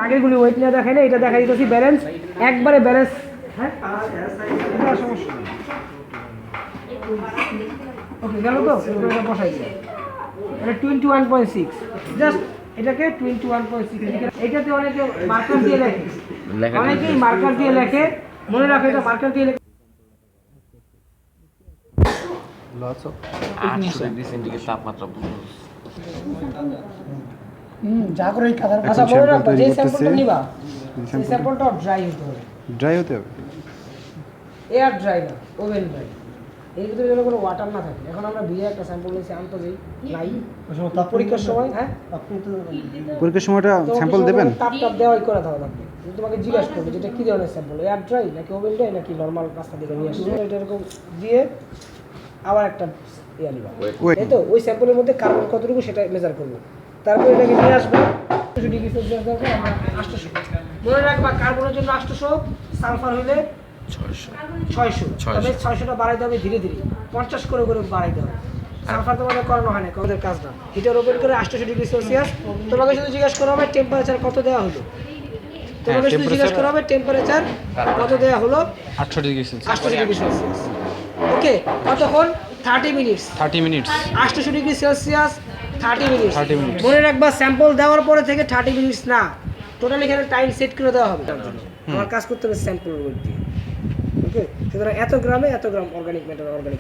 আগেরগুলি wait নিয়ে দেখাই না, এটা দেখা দিতেছি ব্যালেন্স, একবারে ব্যালেন্স। হ্যাঁ সমস্যা ওকে গেল তো, এটা বসাই দিই। এটা 21.6, জাস্ট এটাকে 21.6। এটাতে অনেকে মার্কার দিয়ে লেখে, অনেকেই মার্কার দিয়ে লেখে, মনে রাখো এটা মার্কার দিয়ে লেখে। তাপমাত্রা যা করে এই কালার আচ্ছা মনে রাখো যে স্যাম্পলটা নিবা সেই স্যাম্পলটা ড্রাই হতে হবে, ড্রাই হতে হবে, এয়ার ড্রাই না, ওভেন ড্রাই। এর ভিতরে যেন কোনো ওয়াটার না থাকে। এখন আমরা বিয়ে একটা স্যাম্পল নিয়েছি, আনতে যাই নাই পরীক্ষার সময়। হ্যাঁ আপনি তো পরীক্ষার সময়টা স্যাম্পল দেবেন, তাপ দেওয়াই করে দাও আপনি। তোমাকে জিজ্ঞাসা করবে যেটা কী ধরনের স্যাম্পল, এয়ার ড্রাই নাকি ওভেন ড্রাই নাকি নর্মাল রাস্তা থেকে নিয়ে আসবে। এটা এরকম দিয়ে আবার একটা ইয়া নিবা, এই তো ওই স্যাম্পলের মধ্যে কার্বন কতটুকু সেটা মেজার করবো। তারপর এটাকে নিয়ে আসবে 800 ডিগ্রি সেলসিয়াস দরকার, আমরা 800 মনে রাখবা। কার্বনের জন্য 800, সালফার হইলে 600। তবে 600টা বাড়াইতে হবে ধীরে ধীরে, 50 করে করে বাড়াইতে হবে। সালফার তোমাদের করানো হয় না, আমাদের কাজ না। হিটার ওপেন করে 800 ডিগ্রি সেলসিয়াস। তোমাকে শুধু জিজ্ঞাসা করা হবে টেম্পারেচার কত দেওয়া হলো, তোমাকে শুধু জিজ্ঞাসা করা হবে টেম্পারেচার কত দেওয়া হলো, 800 degree Celsius. 800 degree Celsius. Okay কতক্ষণ? 30 minute. 30 minute 800 degree Celsius 30 minute. 30 minute মনে রাখবা স্যাম্পল দেওয়ার পরে থেকে 30 মিনিটস না, টোটাল এখানে টাইম সেট করে দেওয়া হবে। আমার কাজ করতে হবে স্যাম্পল ওয়েট দিয়ে। ওকে সুতরাং এত গ্রামে এত গ্রাম অর্গানিক ম্যাটার, অর্গানিক